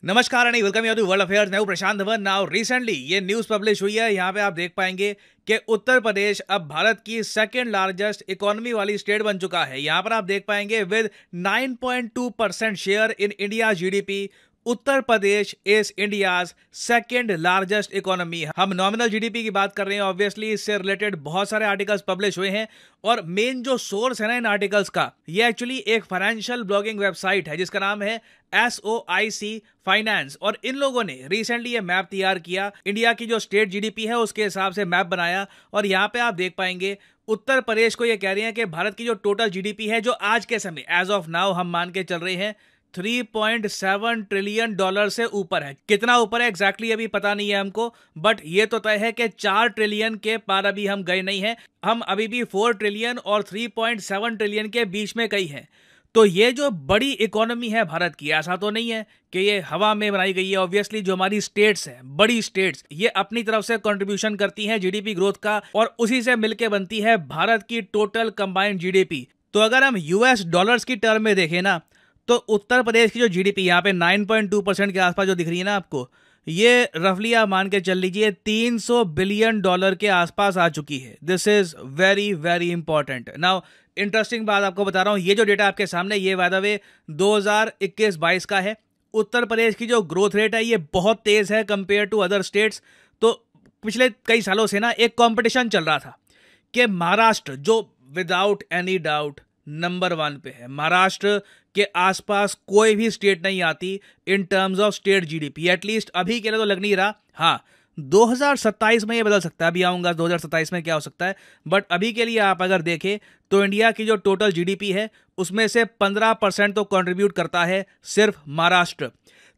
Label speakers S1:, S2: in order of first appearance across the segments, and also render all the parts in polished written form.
S1: नमस्कार and welcome you to world affairs. मैं हूं प्रशांत धवन। नाउ रिसेंटली ये न्यूज पब्लिश हुई है। यहाँ पे आप देख पाएंगे कि उत्तर प्रदेश अब भारत की सेकंड लार्जेस्ट इकोनॉमी वाली स्टेट बन चुका है। यहाँ पर आप देख पाएंगे with 9.2% share in India GDP, Uttar Pradesh is India's second largest economy. हम नॉमिनल जीडीपी की बात कर रहे हैं, ऑब्वियसली इससे रिलेटेड बहुत सारे आर्टिकल्स पब्लिश हुए हैं और मेन जो सोर्स है ना इन आर्टिकल्स का, ये एक्चुअली एक फाइनेंशियल ब्लॉगिंग वेबसाइट है जिसका नाम है SOIC फाइनेंस। और इन लोगों ने रिसेंटली ये मैप तैयार किया, इंडिया की जो स्टेट जीडीपी है उसके हिसाब से मैप बनाया। और यहाँ पे आप देख पाएंगे उत्तर प्रदेश को ये कह रहे हैं कि भारत की जो टोटल जीडीपी है, जो आज के समय एज ऑफ नाउ हम मान के चल रहे हैं 3.7 ट्रिलियन डॉलर से ऊपर है। कितना ऊपर है एग्जैक्टली अभी पता नहीं है हमको, बट ये तो तय है कि 4 ट्रिलियन के पार अभी हम गए नहीं हैं। हम अभी भी 4 ट्रिलियन और 3.7 ट्रिलियन के बीच में कहीं हैं। तो ये जो बड़ी इकोनॉमी है भारत की, ऐसा तो नहीं है कि ये हवा में बनाई गई है। ऑब्वियसली जो हमारी स्टेट्स हैं, बड़ी स्टेट्स, ये अपनी तरफ से कंट्रीब्यूशन करती हैं जीडीपी ग्रोथ का और उसी से मिलके बनती है भारत की टोटल कंबाइंड जीडीपी। तो अगर हम यूएस डॉलर्स की टर्म में देखें ना, तो उत्तर प्रदेश की जो जीडीपी यहाँ पे 9.2% के आसपास जो दिख रही है ना आपको, ये रफली आप मान के चल लीजिए 300 बिलियन डॉलर के आसपास आ चुकी है। This is very very important. Now interesting बात आपको बता रहा हूँ, ये जो डेटा आपके सामने, ये बाय द वे 2021-22 का है। उत्तर प्रदेश की जो ग्रोथ रेट है ये बहुत तेज है कंपेयर टू अदर स्टेट्स। तो पिछले कई सालों से ना एक कंपटीशन चल रहा था कि महाराष्ट्र, जो विदाउट एनी डाउट नंबर 1 पे है, महाराष्ट्र के आसपास कोई भी स्टेट नहीं आती in terms of state GDP. At least अभी के लिए तो लग नहीं रहा। हाँ, 2027 में ये बदल सकता है, अभी आऊंगा 2027 में क्या हो सकता है, बट अभी के लिए आप अगर देखें तो इंडिया की जो टोटल जीडीपी है उसमें से 15% तो कंट्रीब्यूट करता है सिर्फ महाराष्ट्र।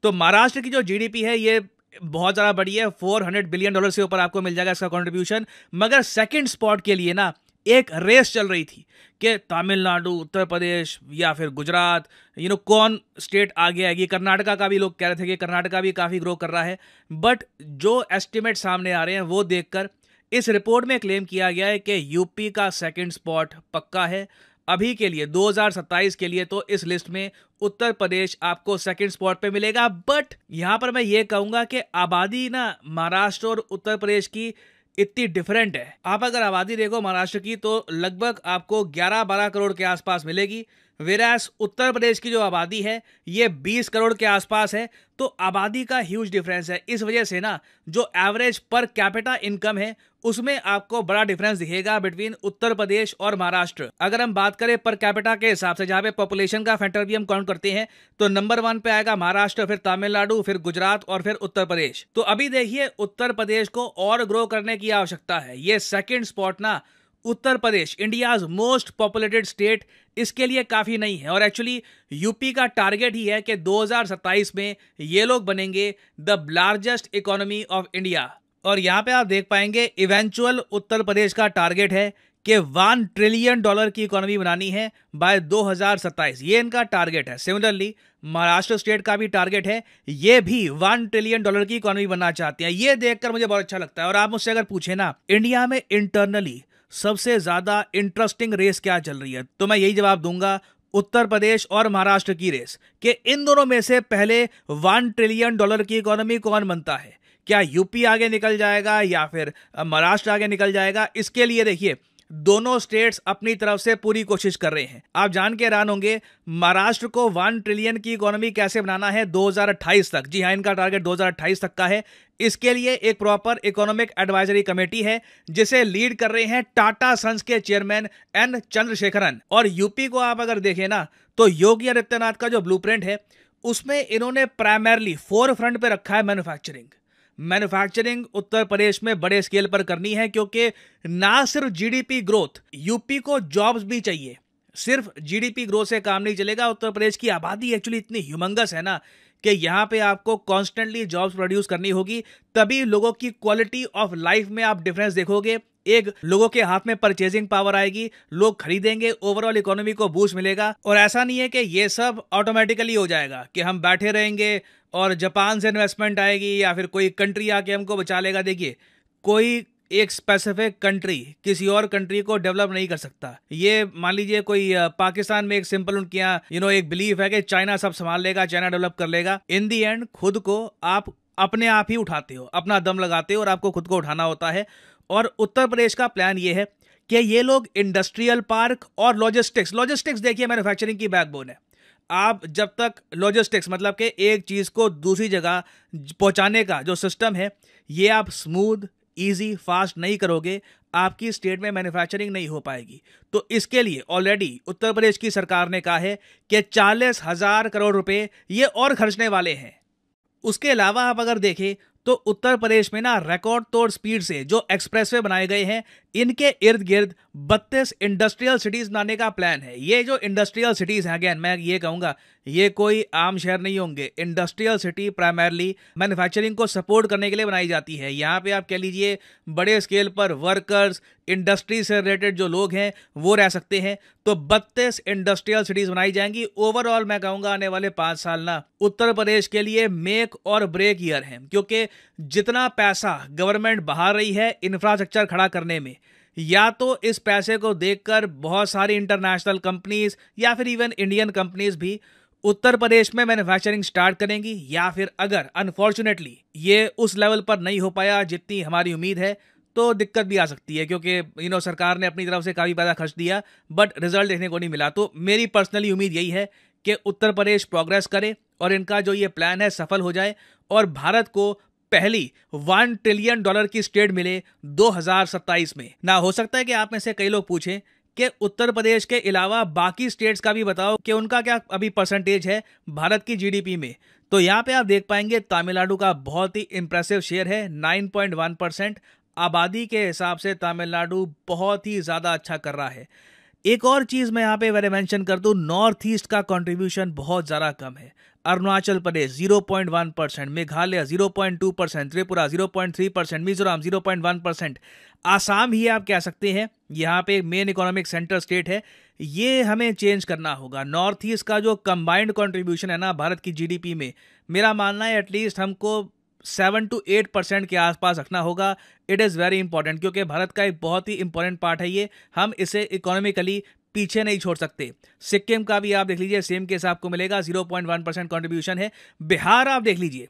S1: तो महाराष्ट्र की जो जीडीपी है ये बहुत ज़्यादा बड़ी है, 400 बिलियन डॉलर से ऊपर आपको मिल जाएगा इसका कंट्रीब्यूशन। मगर सेकंड स्पॉट के लिए ना एक रेस चल रही थी कि तमिलनाडु, उत्तर प्रदेश या फिर गुजरात, कौन स्टेट आगे आएगी। कर्नाटका का भी लोग कह रहे थे कि कर्नाटका भी काफ़ी ग्रो कर रहा है, बट जो एस्टिमेट सामने आ रहे हैं वो देखकर इस रिपोर्ट में क्लेम किया गया है कि यूपी का सेकंड स्पॉट पक्का है अभी के लिए। 2027 के लिए तो इस लिस्ट में उत्तर प्रदेश आपको सेकंड स्पॉट पे मिलेगा। बट यहां पर मैं ये कहूंगा कि आबादी ना महाराष्ट्र और उत्तर प्रदेश की इतनी डिफरेंट है। आप अगर आबादी देखो महाराष्ट्र की तो लगभग आपको 11-12 करोड़ के आसपास मिलेगी, वेरास उत्तर प्रदेश की जो आबादी है ये 20 करोड़ के आसपास है। तो आबादी का ह्यूज डिफरेंस है। इस वजह से ना जो एवरेज पर कैपिटा इनकम है उसमें आपको बड़ा डिफरेंस दिखेगा बिटवीन उत्तर प्रदेश और महाराष्ट्र। अगर हम बात करें पर कैपिटा के हिसाब से, जहां पे पॉपुलेशन का फैक्टर भी हम काउंट करते हैं, तो नंबर 1 पे आएगा महाराष्ट्र, फिर तमिलनाडु, फिर गुजरात और फिर उत्तर प्रदेश। तो अभी देखिए उत्तर प्रदेश को और ग्रो करने की आवश्यकता है। ये सेकेंड स्पॉट ना Uttar Pradesh, India's most populated state, इसके लिए काफी नहीं है। और एक्चुअली यूपी का टारगेट ही है कि 2027 में ये लोग बनेंगे the largest economy of India. और यहां पे आप देख पाएंगे इवेंचुअल उत्तर प्रदेश का टारगेट है कि 1 ट्रिलियन डॉलर की इकोनॉमी बनानी है बाय 2027। ये इनका टारगेट है। सिमिलरली महाराष्ट्र स्टेट का भी टारगेट है, ये भी 1 ट्रिलियन डॉलर की इकोनॉमी बनना चाहते हैं। ये देखकर मुझे बहुत अच्छा लगता है। और आप मुझसे अगर पूछे ना इंडिया में इंटरनली सबसे ज्यादा इंटरेस्टिंग रेस क्या चल रही है, तो मैं यही जवाब दूंगा, उत्तर प्रदेश और महाराष्ट्र की रेस, कि इन दोनों में से पहले 1 ट्रिलियन डॉलर की इकोनॉमी कौन बनता है। क्या यूपी आगे निकल जाएगा या फिर महाराष्ट्र आगे निकल जाएगा। इसके लिए देखिए दोनों स्टेट्स अपनी तरफ से पूरी कोशिश कर रहे हैं। आप जान के हैरान होंगे महाराष्ट्र को 1 ट्रिलियन की इकोनॉमी कैसे बनाना है 2028 तक। जी हाँ, इनका टारगेट 2028 तक का है। इसके लिए एक प्रॉपर इकोनॉमिक एडवाइजरी कमेटी है जिसे लीड कर रहे हैं टाटा सन्स के चेयरमैन एन चंद्रशेखरन। और यूपी को आप अगर देखें ना तो योगी आदित्यनाथ का जो ब्लूप्रिंट है उसमें इन्होंने प्राइमरली फोर फ्रंट पे रखा है मैन्युफैक्चरिंग उत्तर प्रदेश में बड़े स्केल पर करनी है, क्योंकि ना सिर्फ जीडीपी ग्रोथ, यूपी को जॉब्स भी चाहिए। सिर्फ जीडीपी ग्रोथ से काम नहीं चलेगा। उत्तर प्रदेश की आबादी एक्चुअली इतनी ह्यूमंगस है ना कि यहाँ पे आपको कॉन्स्टेंटली जॉब्स प्रोड्यूस करनी होगी, तभी लोगों की क्वालिटी ऑफ लाइफ में आप डिफरेंस देखोगे। एक लोगों के हाथ में परचेजिंग पावर आएगी, लोग खरीदेंगे, ओवरऑल इकोनॉमी को बूस्ट मिलेगा। और ऐसा नहीं है कि ये सब ऑटोमेटिकली हो जाएगा कि हम बैठे रहेंगे और जापान से इन्वेस्टमेंट आएगी या फिर कोई कंट्री आके हमको बचा लेगा। देखिए कोई एक स्पेसिफिक कंट्री किसी और कंट्री को डेवलप नहीं कर सकता। ये मान लीजिए कोई पाकिस्तान में एक सिंपल उनके यहाँ एक बिलीफ है कि चाइना सब संभाल लेगा, चाइना डेवलप कर लेगा। इन दी एंड खुद को आप अपने आप ही उठाते हो, अपना दम लगाते हो और आपको खुद को उठाना होता है। और उत्तर प्रदेश का प्लान ये है कि ये लोग इंडस्ट्रियल पार्क और लॉजिस्टिक्स देखिए मैन्युफैक्चरिंग की बैकबोन है। आप जब तक लॉजिस्टिक्स मतलब कि एक चीज को दूसरी जगह पहुंचाने का जो सिस्टम है ये आप स्मूथ, इजी, फास्ट नहीं करोगे, आपकी स्टेट में मैन्युफैक्चरिंग नहीं हो पाएगी। तो इसके लिए ऑलरेडी उत्तर प्रदेश की सरकार ने कहा है कि 40,000 करोड़ रुपए ये और खर्चने वाले हैं। उसके अलावा आप अगर देखें तो उत्तर प्रदेश में ना रिकॉर्ड तोड़ स्पीड से जो एक्सप्रेसवे बनाए गए हैं, इनके इर्द गिर्द 32 इंडस्ट्रियल सिटीज बनाने का प्लान है। ये जो इंडस्ट्रियल सिटीज हैं, अगेन मैं ये कहूंगा ये कोई आम शहर नहीं होंगे। इंडस्ट्रियल सिटी प्राइमरली मैन्युफैक्चरिंग को सपोर्ट करने के लिए बनाई जाती है। यहाँ पे आप कह लीजिए बड़े स्केल पर वर्कर्स, इंडस्ट्री से रिलेटेड जो लोग हैं वो रह सकते हैं। तो 32 इंडस्ट्रियल सिटीज बनाई जाएंगी। ओवरऑल मैं कहूंगा आने वाले 5 साल ना उत्तर प्रदेश के लिए मेक और ब्रेक ईयर है, क्योंकि जितना पैसा गवर्नमेंट बहा रही है इंफ्रास्ट्रक्चर खड़ा करने में, या तो इस पैसे को देखकर बहुत सारी इंटरनेशनल कंपनीज या फिर इवन इंडियन कंपनीज भी उत्तर प्रदेश में मैन्युफैक्चरिंग स्टार्ट करेंगी, या फिर अगर अनफॉर्चुनेटली ये उस लेवल पर नहीं हो पाया जितनी हमारी उम्मीद है तो दिक्कत भी आ सकती है, क्योंकि सरकार ने अपनी तरफ से काफ़ी पैसा खर्च दिया बट रिजल्ट देखने को नहीं मिला। तो मेरी पर्सनली उम्मीद यही है कि उत्तर प्रदेश प्रोग्रेस करे और इनका जो ये प्लान है सफल हो जाए और भारत को पहली $1 ट्रिलियन की स्टेट मिले 2027 में ना। हो सकता है कि आप में से कई लोग पूछें कि उत्तर प्रदेश के अलावा बाकी स्टेट्स का भी बताओ कि उनका क्या अभी परसेंटेज है भारत की जीडीपी में। तो यहाँ पे आप देख पाएंगे तमिलनाडु का बहुत ही इंप्रेसिव शेयर है 9.1%। आबादी के हिसाब से तमिलनाडु बहुत ही ज़्यादा अच्छा कर रहा है। एक और चीज़ मैं यहाँ पे मैंने मेंशन कर दूँ, नॉर्थ ईस्ट का कंट्रीब्यूशन बहुत ज़्यादा कम है। अरुणाचल प्रदेश 0.1%, मेघालय 0.2%, त्रिपुरा 0.3%, मिजोरम 0.1%, आसाम ही आप कह सकते हैं यहाँ पे मेन इकोनॉमिक सेंटर स्टेट है। ये हमें चेंज करना होगा। नॉर्थ ईस्ट का जो कंबाइंड कंट्रीब्यूशन है ना भारत की जीडीपी में, मेरा मानना है एटलीस्ट हमको 7 to 8% के आसपास रखना होगा। इट इज़ वेरी इंपॉर्टेंट, क्योंकि भारत का एक बहुत ही इंपॉर्टेंट पार्ट है ये। हम इसे इकोनॉमिकली पीछे नहीं छोड़ सकते। सिक्किम का भी आप देख लीजिए सेम केस आपको मिलेगा, 0.1% कंट्रीब्यूशन है। बिहार आप देख लीजिए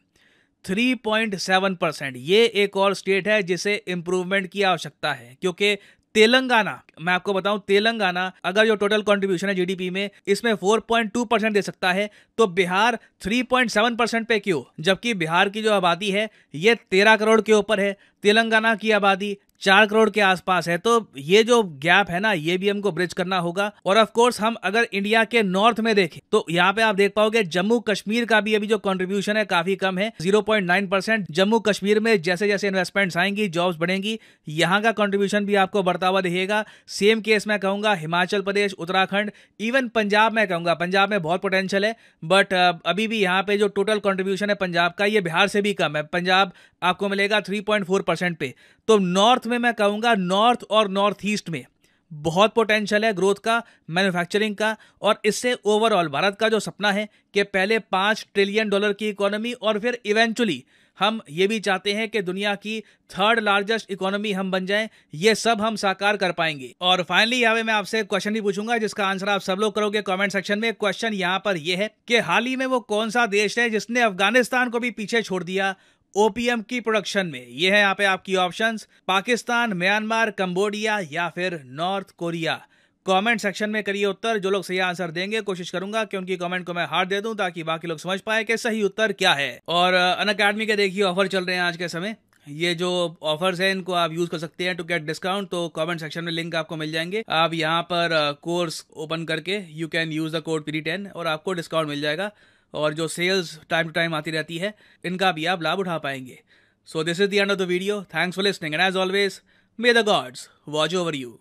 S1: 3.7%। ये एक और स्टेट है जिसे इंप्रूवमेंट की आवश्यकता है, क्योंकि तेलंगाना, मैं आपको बताऊं, तेलंगाना अगर जो टोटल कंट्रीब्यूशन है जीडीपी में इसमें 4.2% दे सकता है, तो बिहार 3.7% पे क्यों? जबकि बिहार की जो आबादी है ये 13 करोड़ के ऊपर है, तेलंगाना की आबादी 4 करोड़ के आसपास है। तो ये जो गैप है ना ये भी हमको ब्रिज करना होगा। और ऑफ कोर्स हम अगर इंडिया के नॉर्थ में देखें तो यहाँ पे आप देख पाओगे जम्मू कश्मीर का भी अभी जो कंट्रीब्यूशन है काफी कम है, 0.9%। जम्मू कश्मीर में जैसे जैसे इन्वेस्टमेंट्स आएंगी, जॉब्स बढ़ेंगी, यहाँ का कंट्रीब्यूशन भी आपको बढ़ता हुआ दिखेगा। सेम केस मैं कहूंगा हिमाचल प्रदेश, उत्तराखंड, इवन पंजाब में कहूंगा। पंजाब में बहुत पोटेंशियल है बट अभी भी यहाँ पे जो टोटल कंट्रीब्यूशन है पंजाब का ये बिहार से भी कम है। पंजाब आपको मिलेगा 3.4% पे। तो नॉर्थ में मैं कहूंगा, नॉर्थ और नॉर्थ ईस्ट में बहुत पोटेंशियल है ग्रोथ का, मैन्युफैक्चरिंग का। और इससे ओवरऑल भारत का जो सपना है कि पहले $5 ट्रिलियन की इकोनॉमी और फिर इवेंचुअली हम ये भी चाहते हैं कि दुनिया की 3rd लार्जेस्ट इकोनॉमी हम बन जाएं, ये सब हम साकार कर पाएंगे। और फाइनली यहाँ पे मैं आपसे एक क्वेश्चन भी पूछूंगा जिसका आंसर आप सब लोग करोगे कमेंट सेक्शन में। क्वेश्चन यहाँ पर यह है कि हाल ही में वो कौन सा देश है जिसने अफगानिस्तान को भी पीछे छोड़ दिया ओपीएम की प्रोडक्शन में? ये है यहाँ पे आपकी ऑप्शंस, पाकिस्तान, म्यांमार, कंबोडिया या फिर नॉर्थ कोरिया। कमेंट सेक्शन में करिए उत्तर। जो लोग सही आंसर देंगे कोशिश करूंगा कि उनकी कमेंट को मैं हार्ट दे दूं ताकि बाकी लोग समझ पाए कि सही उत्तर क्या है। और अनअकैडमी के देखिए ऑफर चल रहे हैं आज के समय। ये जो ऑफर्स हैं इनको आप यूज कर सकते हैं टू गेट डिस्काउंट। तो कमेंट सेक्शन में लिंक आपको मिल जाएंगे। आप यहाँ पर कोर्स ओपन करके you can use the code PD10 और आपको डिस्काउंट मिल जाएगा। और जो सेल्स टाइम टू टाइम आती रहती है इनका भी आप लाभ उठा पाएंगे। So this is the end of the video. Thanks for listening and as always may the gods watch over you.